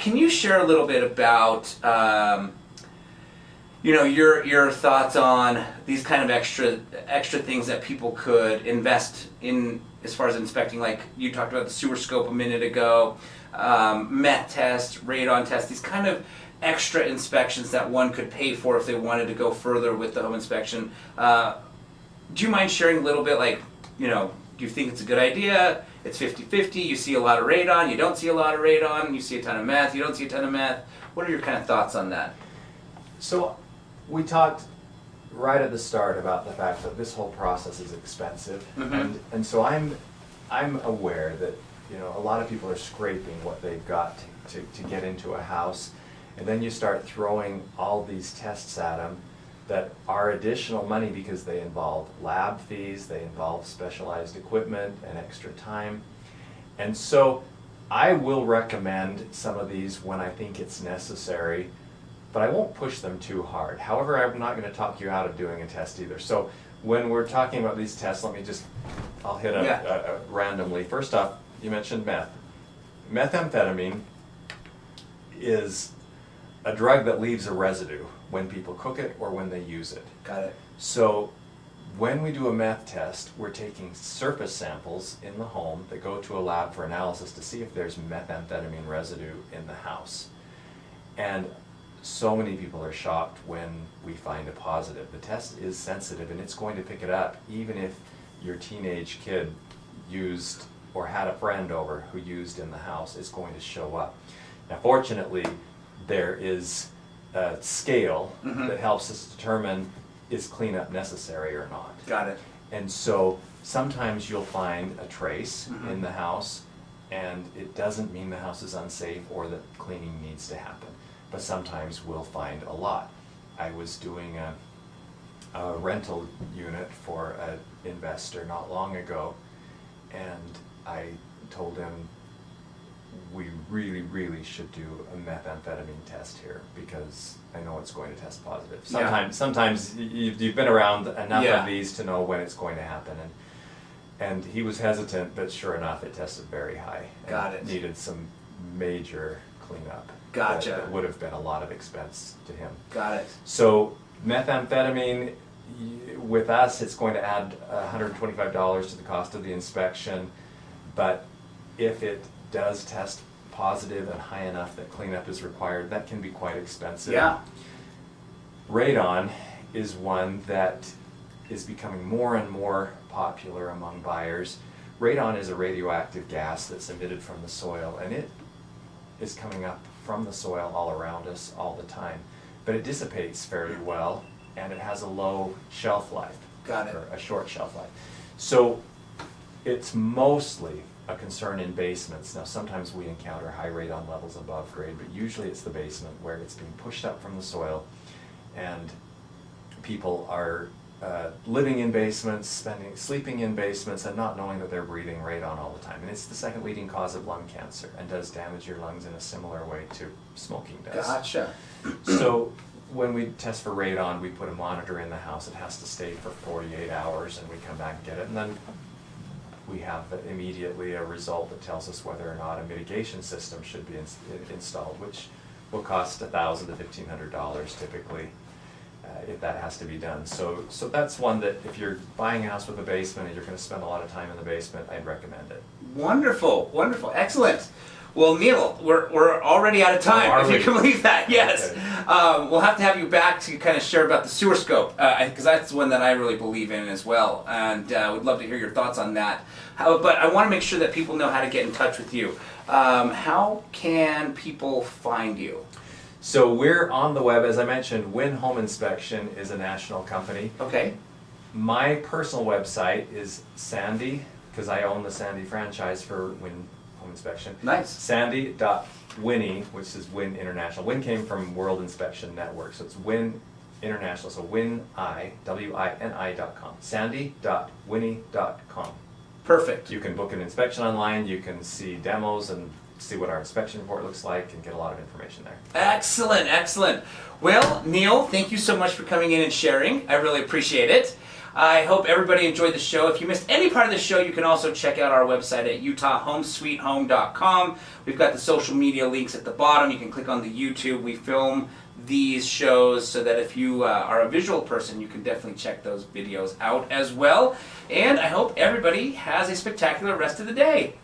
can you share a little bit about your thoughts on these kind of extra things that people could invest in as far as inspecting? Like you talked about the sewer scope a minute ago, Meth test, Radon test, these kind of extra inspections that one could pay for if they wanted to go further with the home inspection. Do you mind sharing a little bit, like, do you think it's a good idea? It's 50-50, you see a lot of radon, you don't see a lot of radon, you see a ton of meth, you don't see a ton of meth. What are your kind of thoughts on that? So we talked right at the start about the fact that this whole process is expensive, and so I'm aware that a lot of people are scraping what they've got to get into a house, and then you start throwing all these tests at them that are additional money because they involve lab fees, they involve specialized equipment and extra time. And so I will recommend some of these when I think it's necessary, but I won't push them too hard. However, I'm not going to talk you out of doing a test either. So when we're talking about these tests, I'll hit them randomly. First off, you mentioned meth. Methamphetamine is a drug that leaves a residue when people cook it or when they use it. Got it. So when we do a meth test, we're taking surface samples in the home that go to a lab for analysis to see if there's methamphetamine residue in the house. And so many people are shocked when we find a positive. The test is sensitive and it's going to pick it up even if your teenage kid used or had a friend over who used in the house. It's going to show up. Now fortunately, there is a scale that helps us determine is cleanup necessary or not. Got it. And so sometimes you'll find a trace in the house and it doesn't mean the house is unsafe or that cleaning needs to happen. But sometimes we'll find a lot. I was doing a rental unit for an investor not long ago, and I told him we really should do a methamphetamine test here because I know it's going to test positive. Sometimes you've been around enough of these to know when it's going to happen, and he was hesitant, but sure enough, it tested very high. Got it. Needed some major cleanup. Gotcha. That would have been a lot of expense to him. Got it. So methamphetamine, with us, it's going to add $125 to the cost of the inspection, but if it does test positive and high enough that cleanup is required, that can be quite expensive. Yeah. Radon is one that is becoming more and more popular among buyers. Radon is a radioactive gas that's emitted from the soil, and it is coming up from the soil all around us all the time. But it dissipates fairly well, and it has a low shelf life. Got it. Or a short shelf life. So it's mostly a concern in basements. Now sometimes we encounter high radon levels above grade, but usually it's the basement where it's being pushed up from the soil, and people are living in basements, sleeping in basements, and not knowing that they're breathing radon all the time. And it's the second leading cause of lung cancer and does damage your lungs in a similar way to smoking does. Gotcha. So when we test for radon, we put a monitor in the house. It has to stay for 48 hours, and we come back and get it. And then we have immediately a result that tells us whether or not a mitigation system should be installed, which will cost $1,000 to $1,500 typically. If that has to be done. So that's one that if you're buying a house with a basement and you're going to spend a lot of time in the basement, I'd recommend it. Wonderful, wonderful, excellent. Well, Neil, we're already out of time, if you can believe that. Yes. Okay. We'll have to have you back to kind of share about the sewer scope, because that's one that I really believe in as well, and would love to hear your thoughts on that. But I want to make sure that people know how to get in touch with you. How can people find you? So we're on the web, as I mentioned. Win Home Inspection is a national company. Okay. My personal website is Sandy, because I own the Sandy franchise for Win Home Inspection. Nice. Sandy.Winnie, which is Win International. Win came from World Inspection Network, so it's Win International. So WINI.com. Sandy.Winnie.com. Perfect. You can book an inspection online. You can see demos and see what our inspection report looks like and get a lot of information there. Excellent, excellent. Well, Neil, thank you so much for coming in and sharing. I really appreciate it. I hope everybody enjoyed the show. If you missed any part of the show, you can also check out our website at utahhomesweethome.com. We've got the social media links at the bottom. You can click on the YouTube. We film these shows so that if you are a visual person, you can definitely check those videos out as well. And I hope everybody has a spectacular rest of the day.